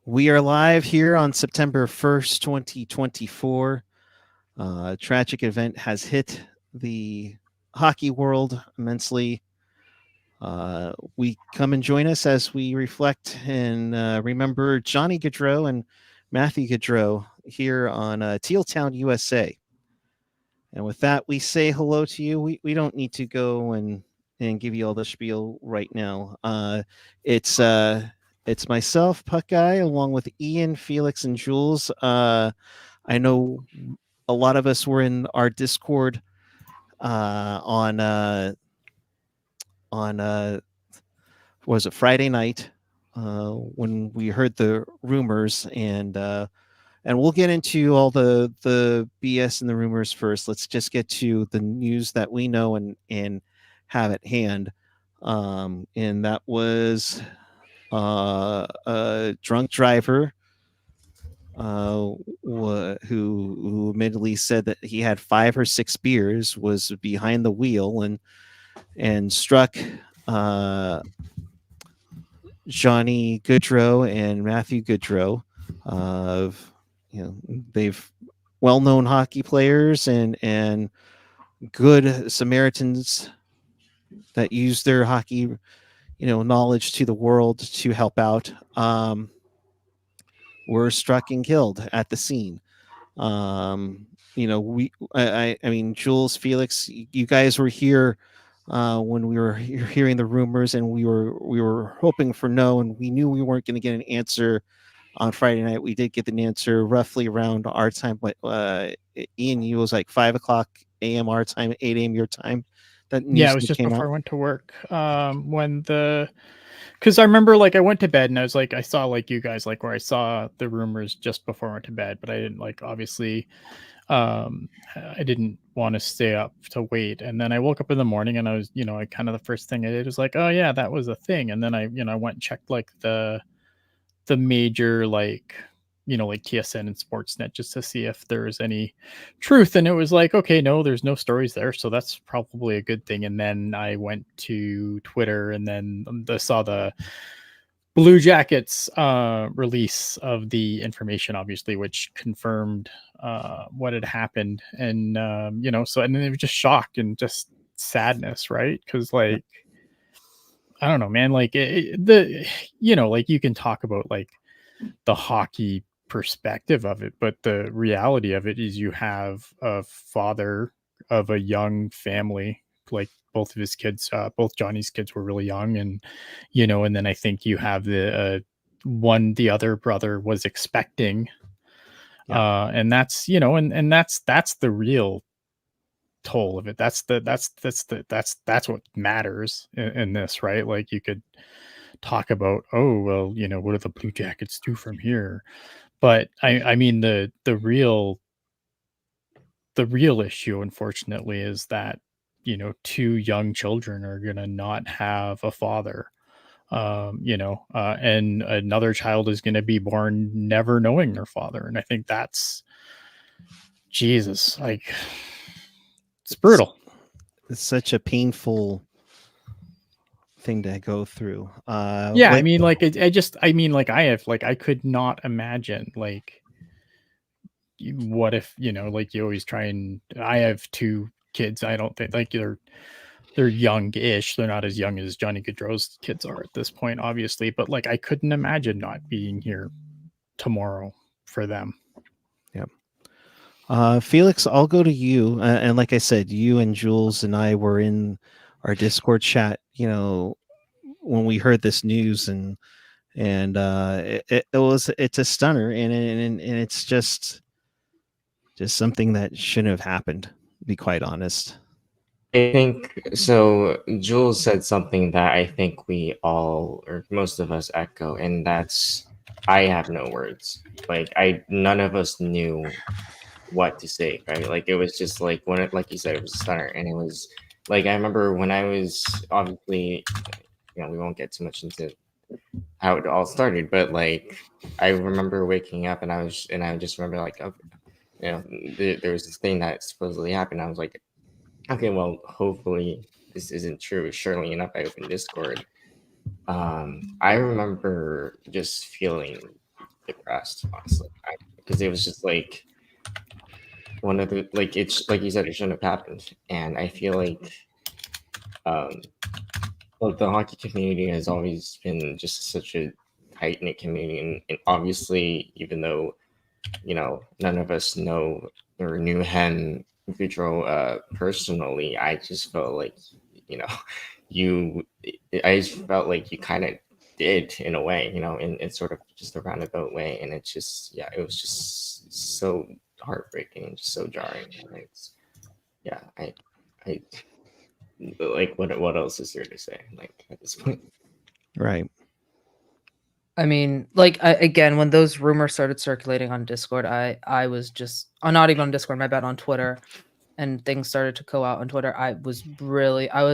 We are live here on September 1st, 2024. A tragic event has hit the hockey world immensely. We come and join us as we reflect and remember Johnny Gaudreau and Matthew Gaudreau here on Teal Town, USA. And with that, we say hello to you. We don't need to go and give you all the spiel right now. It's myself, Puck Guy, along with Ian, Felix, and Jules. I know a lot of us were in our Discord on was it Friday night when we heard the rumors, and we'll get into all the BS and the rumors first. Let's just get to the news that we know and have at hand. And that was a drunk driver who admittedly said that he had 5 or 6 beers, was behind the wheel and struck Johnny Gaudreau and Matthew Gaudreau. They've well-known hockey players and good Samaritans that use their hockey, knowledge to the world to help out. Were struck and killed at the scene. I mean, Jules, Felix, you guys were here when we were hearing the rumors, and we were hoping for no, and we knew we weren't going to get an answer on Friday night. We did get an answer roughly around our time, but Ian, you was like 5:00 a.m. our time, 8 a.m. your time. That news it was just came before out. I went to work. Because I remember I went to bed and I was I saw you guys where I saw the rumors just before I went to bed, but I didn't obviously I didn't want to stay up to wait. And then I woke up in the morning and I was, I kind of the first thing I did was oh yeah, that was a thing. And then I went and checked the major TSN and Sportsnet just to see if there was any truth. And it was okay, no, there's no stories there. So that's probably a good thing. And then I went to Twitter and then I saw the Blue Jackets release of the information, obviously, which confirmed what had happened. And, so, and then it was just shock and just sadness, right? Because I don't know, man, you can talk about the hockey perspective of it, but the reality of it is you have a father of a young family, both of his kids, both Johnny's kids were really young, and and then I think you have the other brother was expecting, and that's and that's the real toll of it. That's what matters in this, right? You could talk about, oh well, what do the Blue Jackets do from here? But I mean the real issue, unfortunately, is that 2 young children are gonna not have a father, and another child is gonna be born never knowing their father, and I think that's Jesus, it's brutal. It's such a painful thing to go through. Yeah, I mean, I have I could not imagine what if you always try, and I have 2 kids. I don't think they're young-ish. They're not as young as Johnny Gaudreau's kids are at this point, obviously, but I couldn't imagine not being here tomorrow for them. Yeah. Felix, I'll go to you. And like I said, you and Jules and I were in our Discord chat, when we heard this news, and it's a stunner, and it's just something that shouldn't have happened, to be quite honest. I think so. Jules said something that I think we all, or most of us, echo, and that's I have no words. None of us knew what to say, right? It was just when it, like you said, it was a stunner, and it was I remember when I was obviously, we won't get too much into how it all started, but I remember waking up and I just remember there was this thing that supposedly happened. I was like, okay, well, hopefully this isn't true. Surely enough, I opened Discord. I remember just feeling depressed, honestly, because it was just like one of the like it's like you said, it shouldn't have happened, and I feel like um, well, the hockey community has always been just such a tight knit community, and obviously, even though none of us know or knew Hen Gaudreau personally, I just felt like you know you I just felt like you kind of did in a way, in sort of just a roundabout way, and it just it was just so heartbreaking and just so jarring. And it's yeah, I like what else is there to say like at this point? Right. I mean, like again, when those rumors started circulating on Discord, I was just not even on Discord, my bad, on Twitter, and things started to go out on Twitter. I was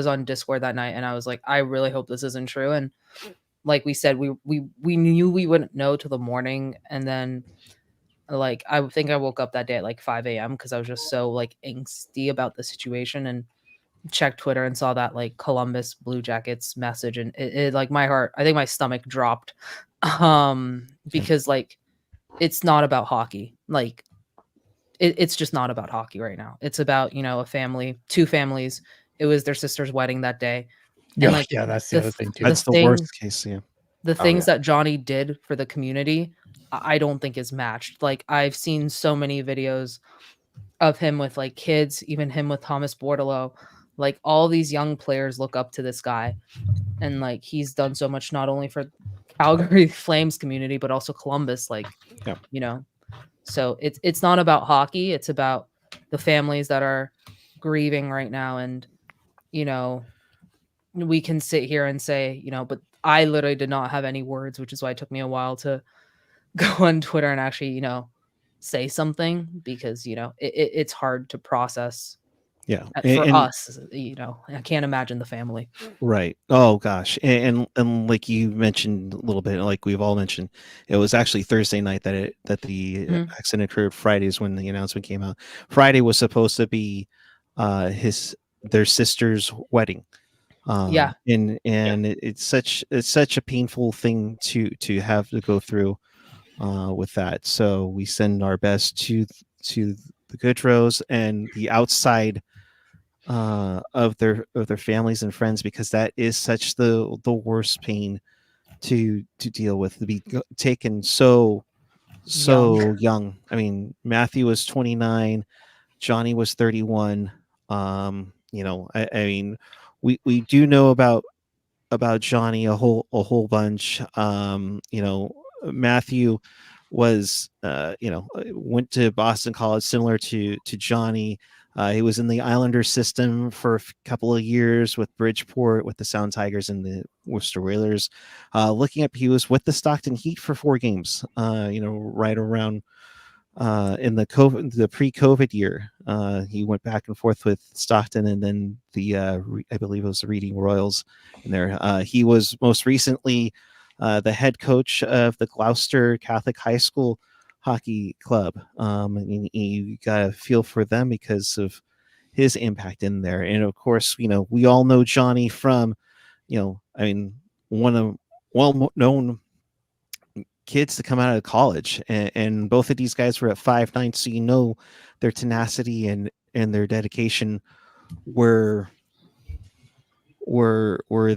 on Discord that night, and I was like, I really hope this isn't true. And like we said, we knew we wouldn't know till the morning, and then like I think I woke up that day at like 5 a.m. because I was just so like angsty about the situation, and checked Twitter and saw that like Columbus Blue Jackets message, and it like my heart, I think my stomach dropped, because like it's not about hockey. Like it's just not about hockey right now. It's about a family, two families. It was their sister's wedding that day, and like Yeah, that's the other thing too. That's the worst case. Yeah. the Oh, things yeah. that Johnny did for the community, I don't think is matched. Like I've seen so many videos of him with like kids, even him with Thomas Bordelot. Like all these young players look up to this guy, and like he's done so much not only for Calgary Flames community but also Columbus. Like, Yeah. So it's not about hockey. It's about the families that are grieving right now, and we can sit here and say, but I literally did not have any words, which is why it took me a while to go on Twitter and actually, say something, because, it's hard to process. Yeah. For And us, I can't imagine the family. right. Oh gosh. And like you mentioned a little bit, like we've all mentioned, it was actually Thursday night that the Mhm. accident occurred. Friday's when the announcement came out. Friday was supposed to be their sister's wedding. Yeah. And it's such a painful thing to have to go through with that. So we send our best to the Gaudreaus and the outside of their families and friends, because that is such the worst pain to deal with, to be taken so young. I mean, Matthew was 29, Johnny was 31. I mean, we do know about Johnny a whole bunch. Matthew was went to Boston College, similar to Johnny. He was in the Islander system for a couple of years with Bridgeport, with the Sound Tigers and the Worcester Whalers. Looking up, he was with the Stockton Heat for 4 games. Right around in the pre-COVID year. He went back and forth with Stockton, and then I believe it was the Reading Royals in there. He was most recently the head coach of the Gloucester Catholic High School hockey club. And you got to feel for them because of his impact in there. And of course, we all know Johnny from, one of well-known kids to come out of college, and both of these guys were at 5'9", so their tenacity and their dedication were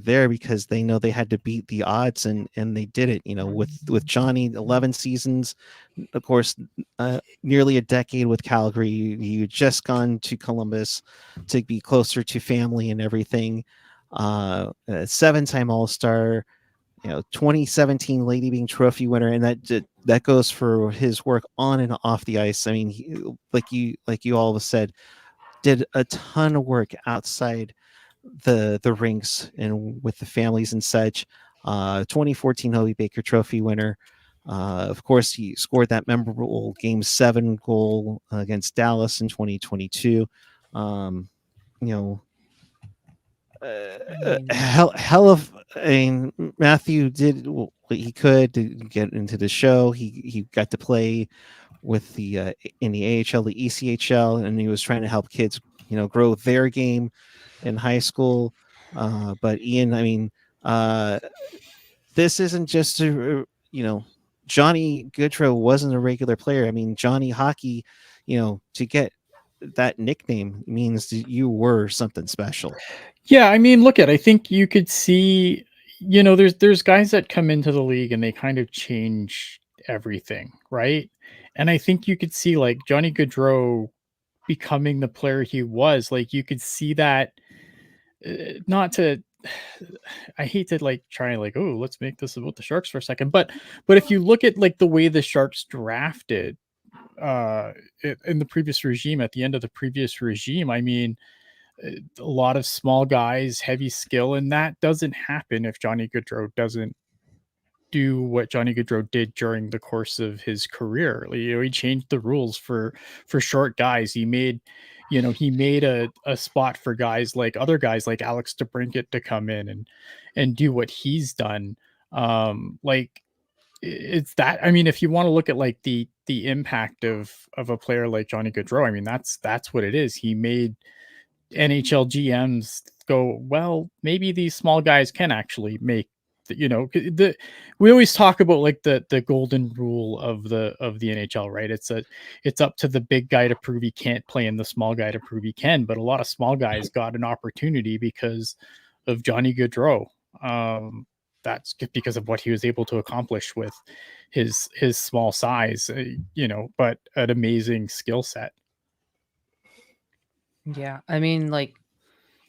there because they know they had to beat the odds, and they did it. With Johnny, 11 seasons, of course, nearly a decade with Calgary. You just gone to Columbus to be closer to family and everything. 7-time All-Star, 2017 Lady Byng Trophy winner, and that goes for his work on and off the ice. I mean, he, like you all have said, did a ton of work outside the rinks and with the families and such. 2014 Hobey Baker Trophy winner. Of course, he scored that memorable Game 7 goal against Dallas in 2022. Hell of. I mean, Matthew did what he could to get into the show. He got to play with the in the AHL, the ECHL, and he was trying to help kids, grow their game in high school. But Ian, I mean, this isn't just a Johnny Gaudreau wasn't a regular player. I mean, Johnny Hockey, to get that nickname means that you were something special. Yeah, I mean, I think you could see, there's guys that come into the league and they kind of change everything, right? And I think you could see like Johnny Gaudreau becoming the player he was. Like you could see that. Not to, I hate to like try like, oh, let's make this about the Sharks for a second, but if you look at like the way the Sharks drafted in the previous regime, at the end of the previous regime, I mean, a lot of small guys, heavy skill, and that doesn't happen if Johnny Gaudreau doesn't do what Johnny Gaudreau did during the course of his career. He changed the rules for short guys. He made a spot for guys like other guys like Alex DeBrincat to come in and do what he's done. Like it's that. I mean, if you want to look at like the impact of a player like Johnny Gaudreau, I mean that's what it is. He made NHL GMs go, well, maybe these small guys can actually make we always talk about like the golden rule of the NHL, right? It's up to the big guy to prove he can't play and the small guy to prove he can. But a lot of small guys got an opportunity because of Johnny Gaudreau. That's because of what he was able to accomplish with his small size, but an amazing skill set. Yeah, I mean,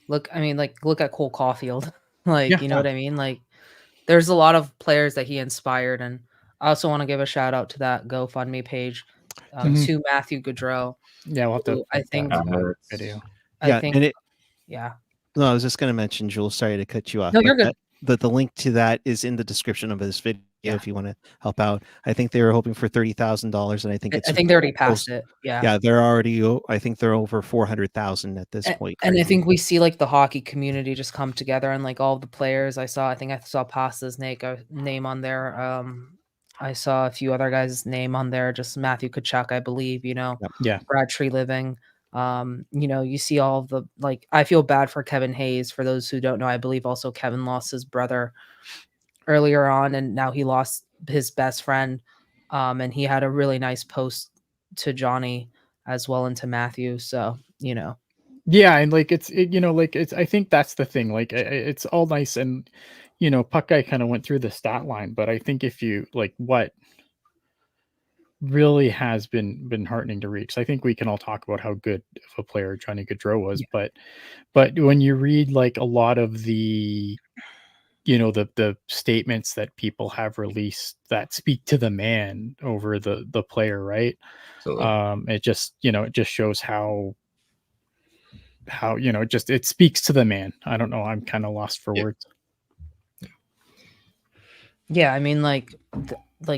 look at Cole Caulfield. Like, you know what I mean? Like, there's a lot of players that he inspired, and I also want to give a shout out to that GoFundMe page to Matthew Gaudreau. Yeah, we'll have to. I think video. Yeah, yeah. No, I was just going to mention, Jules. Sorry to cut you off. No, you're good. The link to that is in the description of this video. Yeah. If you want to help out, I think they were hoping for $30,000, and I think they already passed it. Yeah, they're already. I think they're over 400,000 at this point. And I think we see like the hockey community just come together, and like all the players I think I saw Pasta's name on there. I saw a few other guys' name on there. Just Matthew Tkachuk, I believe. Yeah, Brad Treliving. You see all of the like. I feel bad for Kevin Hayes. For those who don't know, I believe also Kevin lost his brother earlier on, and now he lost his best friend. And he had a really nice post to Johnny as well and to Matthew. So, Yeah, and like I think that's the thing. Like it's all nice, and Puck Guy kind of went through the stat line, but I think if you like what really has been heartening to read, because I think we can all talk about how good of a player Johnny Gaudreau was, yeah. But when you read like a lot of the the statements that people have released that speak to the man over the player, right? Absolutely. It just shows how it speaks to the man. I don't know, I'm kind of lost for words. Yeah, I mean, like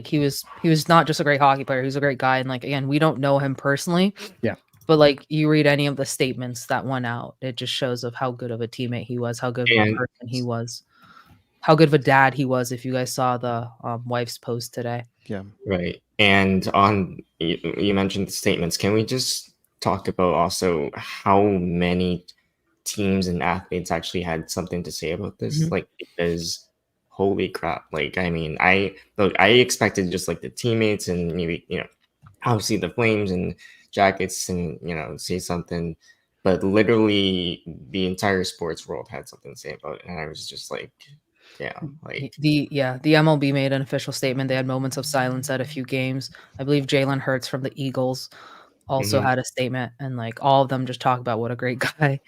he was not just a great hockey player, he was a great guy. And like, again, we don't know him personally, yeah, but like you read any of the statements that went out, it just shows of how good of a teammate he was, how good of a person he was, how good of a dad he was. If you guys saw the wife's post today. Yeah, right. And on you mentioned the statements, can we just talk about also how many teams and athletes actually had something to say about this? Mm-hmm. Like, because holy crap, like, I mean, I expected just like the teammates and maybe obviously the Flames and Jackets and say something, but literally the entire sports world had something to say about it, and I was just like, yeah, like the MLB made an official statement. They had moments of silence at a few games. I believe Jalen Hurts from the Eagles also had a statement, and like all of them just talk about what a great guy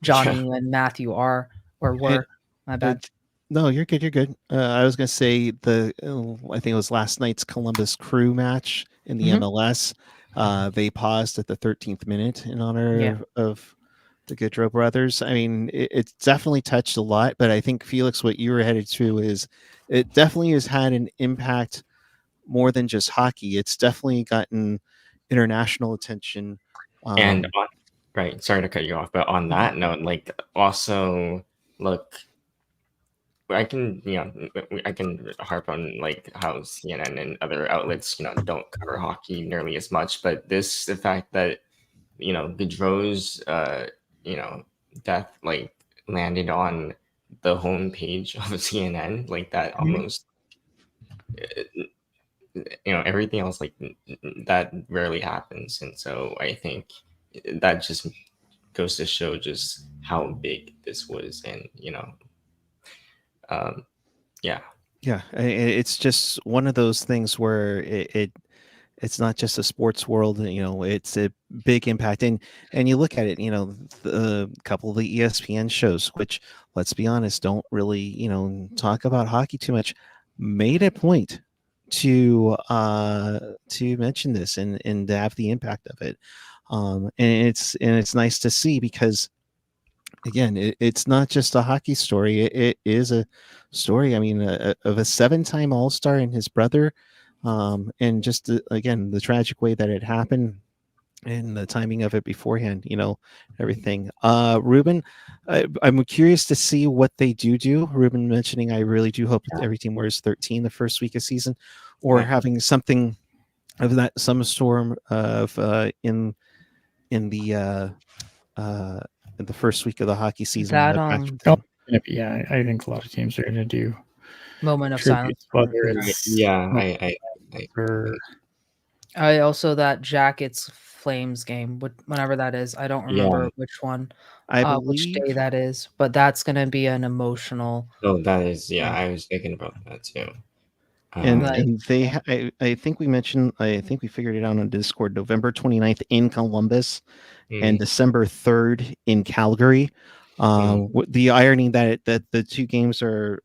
Johnny and Matthew are or were. My bad. No, you're good. You're good. I was gonna say I think it was last night's Columbus Crew match in the MLS. They paused at the 13th minute in honor of the Gaudreau brothers. I mean, it's definitely touched a lot, but I think, Felix, what you were headed to is it definitely has had an impact more than just hockey. It's definitely gotten international attention. And right, sorry to cut you off, but on that note, like also look, I can harp on like how CNN and other outlets don't cover hockey nearly as much, but the fact that Gaudreau's death like landed on the homepage of CNN like that almost everything else like that rarely happens, and so I think that just goes to show just how big this was, and um, yeah, Yeah, it's just one of those things where it's not just a sports world, it's a big impact. And you look at it, the couple of the ESPN shows, which, let's be honest, don't really talk about hockey too much, made a point to mention this and to have the impact of it. And it's nice to see, because again, it's not just a hockey story. It is a story, I mean, of a 7-time All-Star and his brother, and just again, the tragic way that it happened and the timing of it beforehand, everything. Ruben, I'm curious to see what they do. Ruben mentioning, I really do hope that every team wears 13 the first week of season, or Right. having something of that, some storm of in the first week of the hockey season. That Yeah, I think a lot of teams are going to do moment of silence tributes, whether for right, it's yeah, I for I also that Jackets Flames game, whenever that is. I don't remember yeah. which one, I which day believe that is, but that's gonna be an emotional. Oh, that is, yeah. Yeah. I was thinking about that too. And Um, Like, they, I think we mentioned, I think we figured it out on Discord, November 29th in Columbus and mm, December 3rd in Calgary. mm, The irony that the two games are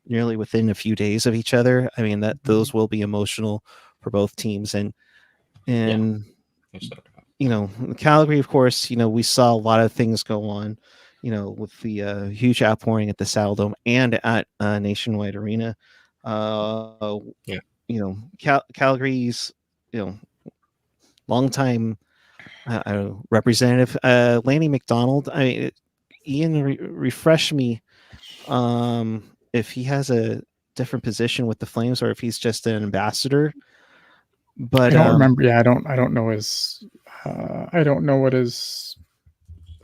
nearly within a few days of each other. I mean, that those will be emotional for both teams. And there's no doubt. Calgary, of course, we saw a lot of things go on, with the huge outpouring at the Saddledome and at Nationwide Arena. Yeah. Calgary's, long time representative, Lanny McDonald. I mean, Ian, refresh me, if he has a different position with the Flames or if he's just an ambassador. I But don't remember. Yeah, I don't know his. I don't know what his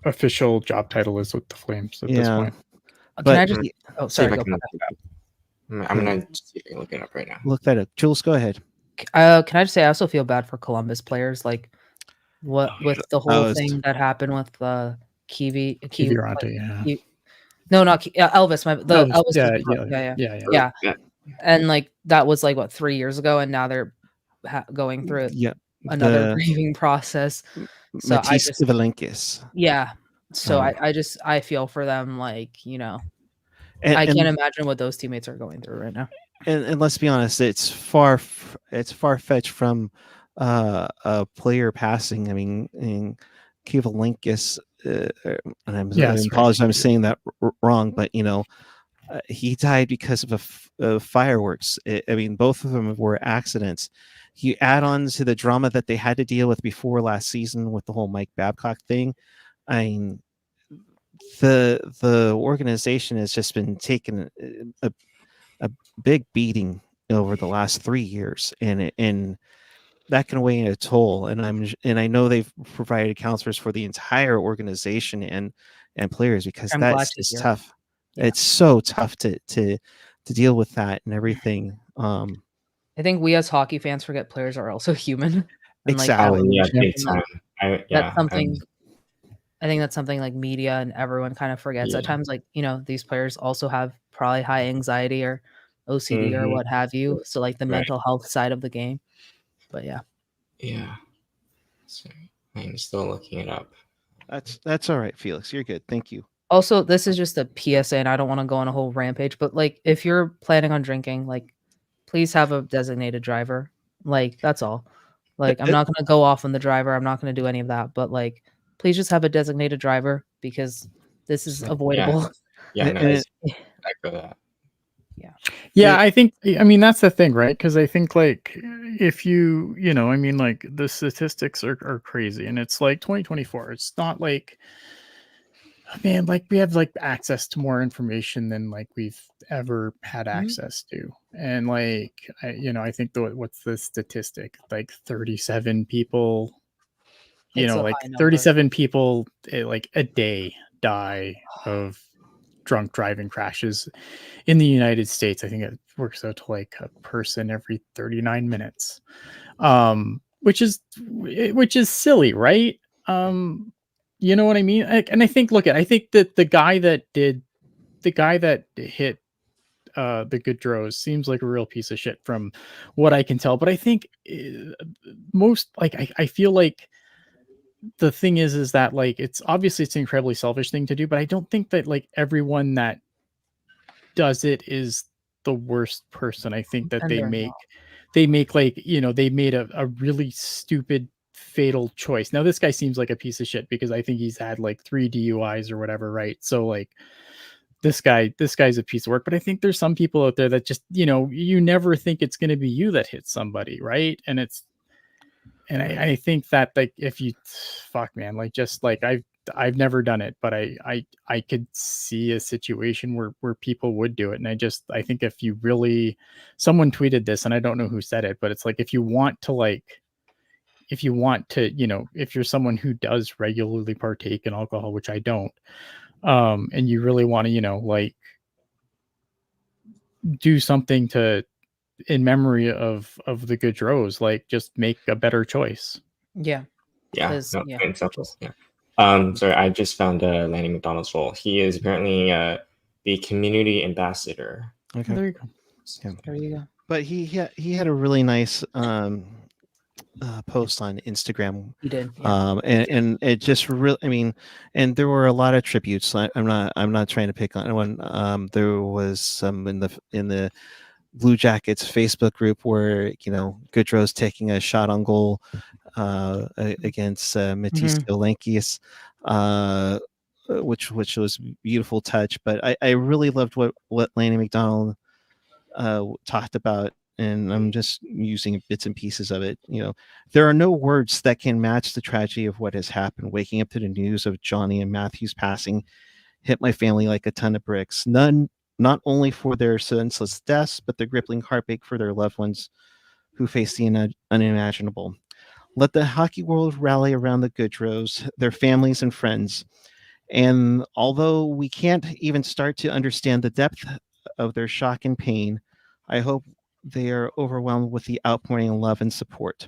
official job title is with the Flames at this yeah, point. can but I just? Mm, Oh, see if sorry. I Go. can look it up. I'm gonna see if I can look it up right now. look that up. Jules, go ahead. Can I just say I also feel bad for Columbus players, like what with the whole was- thing that happened with Kiwi. Kiviranta, yeah. No, not Elvis. Elvis, Elvis. yeah. Yeah. Yeah. And like that was like what 3 years ago, and now they're going through Yeah, another the grieving process. So I Matisse just Kivalinkis. yeah. So Um, I feel for them, like and, I and, can't imagine what those teammates are going through right now. and let's be honest, it's far fetched from a player passing. I mean, Kivalinkis, Yeah, I sorry. apologize, I'm saying that wrong, but he died because of fireworks. I mean, both of them were accidents. You add on to the drama that they had to deal with before last season with the whole Mike Babcock thing. I mean, the organization has just been taking a big beating over the last 3 years, and that can weigh in a toll. And I know they've provided counselors for the entire organization and players, because I'm glad that's to just hear. tough. Yeah. It's so tough to deal with that and everything. I think we as hockey fans forget players are also human, and like Exactly. Oh yeah, big and, like, time. that's something. I think that's something like media and everyone kind of forgets Yeah. at times. Like these players also have probably high anxiety or OCD or Mhm. what have you. So like the Right. mental health side of the game. But yeah. Yeah. So I'm still looking it up. That's all right, Felix. You're good. Thank you. Also, this is just a PSA, and I don't want to go on a whole rampage, but like if you're planning on drinking, like please have a designated driver. Like that's all. Like I'm not going to go off on the driver. I'm not going to do any of that, but like please just have a designated driver, because this is So, avoidable. Yeah, no, And I echo that. Yeah, I think, I mean, that's the thing, right? Because I think, like, if I mean, like, the statistics are crazy, and it's like 2024. It's not like, man, like, we have like access to more information than like we've ever had access to. And like, I think what's the statistic? Like 37 people, It's a like high number. 37 people like a day die of drunk driving crashes in the United States. I think it works out to like a person every 39 minutes, which is silly, right? You know what I mean? And I think, I think that the guy that hit the Gaudreaus seems like a real piece of shit from what I can tell. But I think most, like, I feel like the thing is that, like, it's obviously it's an incredibly selfish thing to do, but I don't think that like everyone that does it is the worst person. I think that And they're not. they make like, they made a really stupid fatal choice. Now this guy seems like a piece of shit because I think he's had like 3 DUIs or whatever, right? So like this guy's a piece of work. But I think there's some people out there that just, you never think it's going to be you that hits somebody, right? And I think that, like, if you fuck, man, like, just like I've never done it, but I could see a situation where people would do it. And I think if you really, someone tweeted this and I don't know who said it, but it's like, if you want to, if you're someone who does regularly partake in alcohol, which I don't, and you really want to, like, do something in memory of the Gaudreaus, like, just make a better choice. Yeah. Yeah, 'Cause, no, yeah, example. just- Yeah. Sorry, I just found Lanny McDonald's role. He is apparently the community ambassador. Okay. There you go. Yeah. There you go. But he had a really nice post on Instagram. He did. Yeah. And it just really, I mean, and there were a lot of tributes. I'm not trying to pick on anyone. There was some in the Blue Jackets Facebook group where, Gaudreau's taking a shot on goal against Matisse Lankius, which was a beautiful touch. But I really loved what Lanny McDonald talked about, and I'm just using bits and pieces of it. There are no words that can match the tragedy of what has happened. Waking up to the news of Johnny and Matthew's passing hit my family like a ton of bricks. None, not only for their senseless deaths, but the crippling heartbreak for their loved ones who face the unimaginable. Let the hockey world rally around the Gaudreaus, their families and friends. And although we can't even start to understand the depth of their shock and pain, I hope they are overwhelmed with the outpouring of love and support.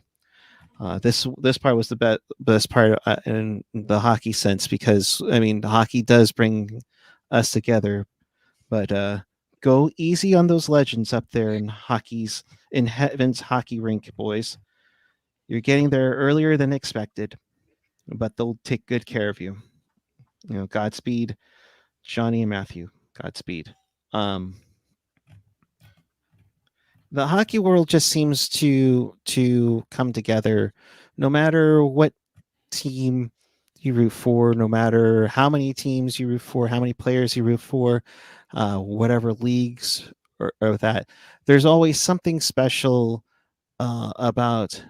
This part was the best part in the hockey sense, because I mean, hockey does bring us together, but go easy on those legends up there in heaven's hockey rink, boys. You're getting there earlier than expected, but they'll take good care of you. Godspeed, Johnny and Matthew. Godspeed. The hockey world just seems to come together, no matter what team you root for, no matter how many teams you root for, how many players you root for, whatever leagues or that. There's always something special about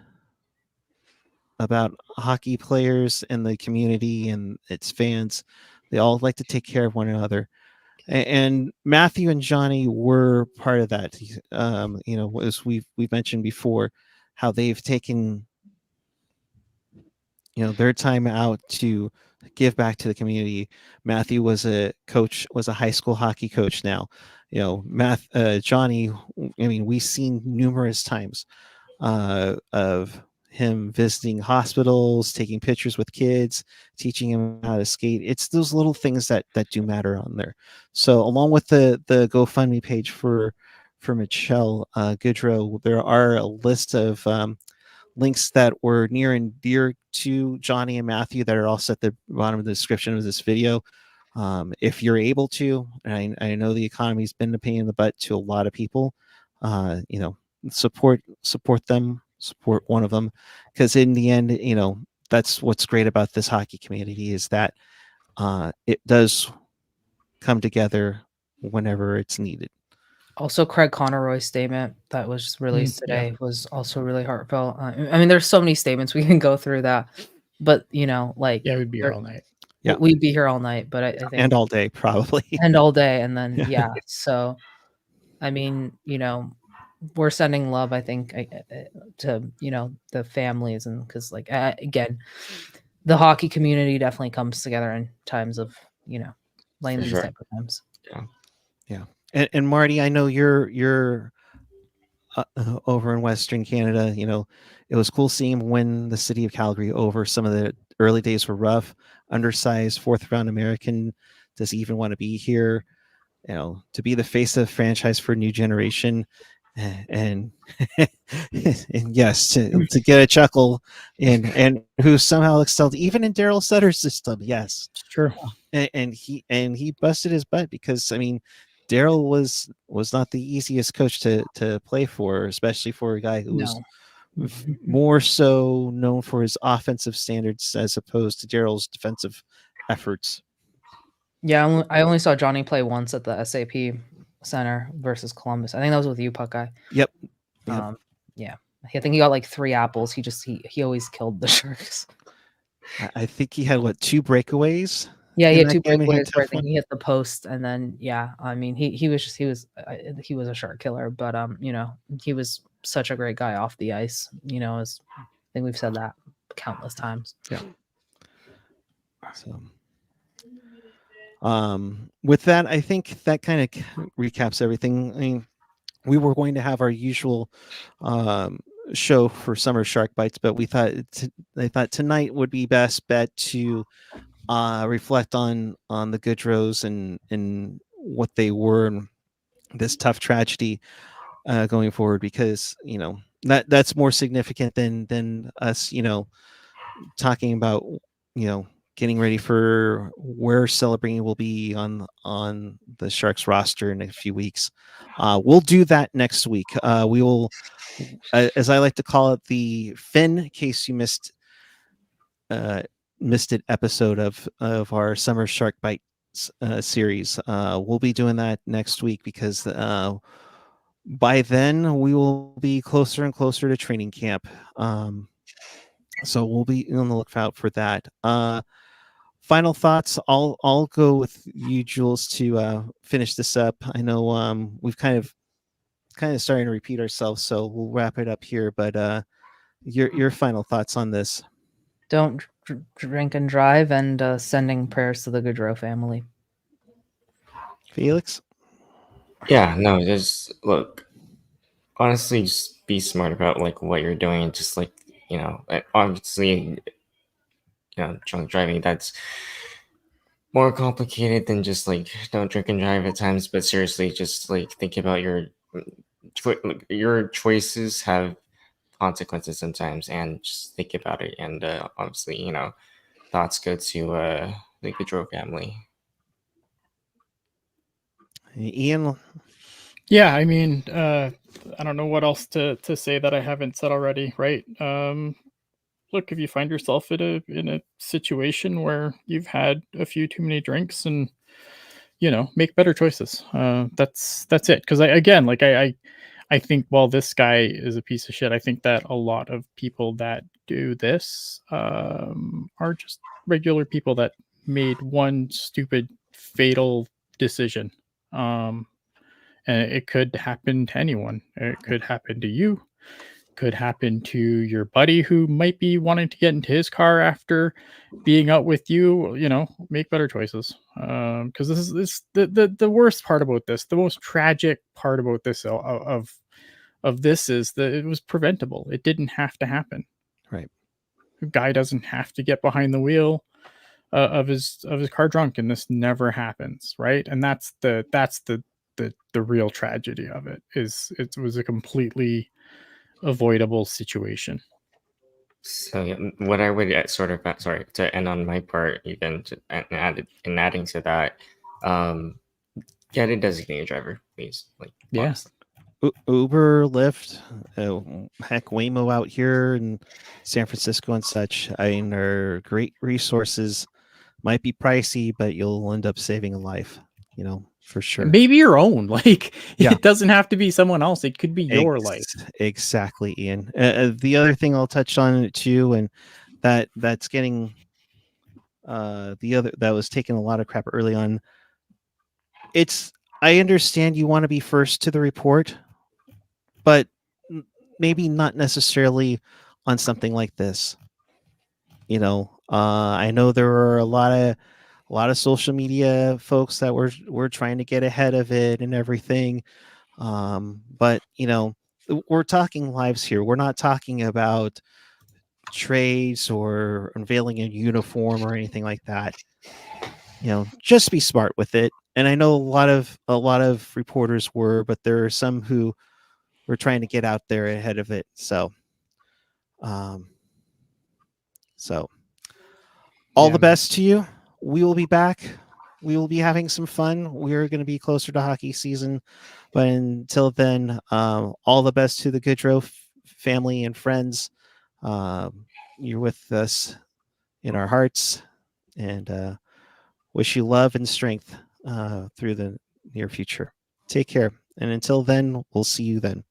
hockey players and the community and its fans. They all like to take care of one another. And Matthew and Johnny were part of that. As we've mentioned before, how they've taken their time out to give back to the community. Matthew was a high school hockey coach now. Johnny, I mean, we've seen numerous times of him visiting hospitals, taking pictures with kids, teaching him how to skate. It's those little things that do matter on there. So along with the GoFundMe page for Michelle Gaudreau, there are a list of links that were near and dear to Johnny and Matthew that are also at the bottom of the description of this video. If you're able to, and I know the economy's been a pain in the butt to a lot of people, support them, support one of them, because in the end, that's what's great about this hockey community, is that it does come together whenever it's needed. Also, Craig Conroy's statement that was released today was also really heartfelt. I mean, there's so many statements we can go through that, but like, yeah, we'd be here all night. Yeah, we'd be here all night, but I think, and all day probably, and all day, and then yeah. So, I mean, we're sending love, I think, to the families, and because again, the hockey community definitely comes together in times of laying these type of times. Yeah. And Marty, I know you're over in Western Canada. It was cool seeing him win the city of Calgary over. Some of the early days were rough. Undersized, fourth round American. Does he even want to be here? To be the face of the franchise for a new generation, and and yes, to get a chuckle, and who somehow excelled even in Daryl Sutter's system. Yes, It's true. and he busted his butt, because I mean, Daryl was not the easiest coach to play for, especially for a guy who was No. more so known for his offensive standards as opposed to Daryl's defensive efforts. Yeah, I only saw Johnny play once at the SAP Center versus Columbus. I think that was with you, Puck Guy. Yep. Yeah. I think he got like 3 apples. He always killed the Sharks. I think he had 2 breakaways. Yeah, he in had that 2 game, and he had breakaways where I tough think one. he hit the post, and then I mean he was a shark killer, but he was such a great guy off the ice. I think we've said that countless times. Yeah. So, with that, I think that kind of recaps everything. I mean, we were going to have our usual show for Summer Shark Bites, but we thought tonight would be best bet to reflect on the Gaudreaus and what they were in this tough tragedy going forward, because that's more significant than us talking about getting ready for where celebrating will be on the Sharks roster in a few weeks. We'll do that next week. We will, as I like to call it, the Finn case you missed it episode of our Summer Shark Bite series. We'll be doing that next week, because by then we will be closer and closer to training camp. So we'll be on the lookout for that. Final thoughts. I'll go with you, Jules, to finish this up. I know we've kind of starting to repeat ourselves, so we'll wrap it up here. But your final thoughts on this? Don't drink and drive, and sending prayers to the Gaudreau family. Felix? Yeah, no, just look. Honestly, just be smart about what you're doing, and just obviously, drunk driving, that's more complicated than just don't drink and drive at times. But seriously, just think about your choices have consequences sometimes, and just think about it. And obviously, thoughts go to the Gaudreau family. Ian? Yeah, I mean, I don't know what else to say that I haven't said already, right? Look, if you find yourself in a situation where you've had a few too many drinks, and make better choices. That's it. Because I think while this guy is a piece of shit, I think that a lot of people that do this are just regular people that made one stupid fatal decision. And it could happen to anyone. It could happen to you. Could happen to your buddy who might be wanting to get into his car after being out with you. Make better choices. Because this is the worst part about this. The most tragic part about this of this is that it was preventable. It didn't have to happen. Right. The guy doesn't have to get behind the wheel of his car drunk, and this never happens, right? And that's the real tragedy of it. It was a completely avoidable situation. So yeah, what I would sorry to end on my part, even adding to that, get a designated driver, please. Yeah. Uber, Lyft, heck, Waymo out here in San Francisco and such. I mean, are great resources. Might be pricey, but you'll end up saving a life. For sure. Maybe your own. Yeah. It doesn't have to be someone else. It could be your life. Exactly, Ian. The other thing I'll touch on too, and that's getting the other that was taking a lot of crap early on. I understand you want to be first to the report, but maybe not necessarily on something like this. I know there are a a lot of social media folks that were trying to get ahead of it and everything. But we're talking lives here. We're not talking about trades or unveiling a uniform or anything like that. Just be smart with it. And I know a lot of reporters were, but there are some who were trying to get out there ahead of it. So all Yeah, the best to you. We will be back. We will be having some fun. We're going to be closer to hockey season, but until then, all the best to the Gaudreau family and friends. You're with us in our hearts, and wish you love and strength through the near future. Take care, and until then, we'll see you then.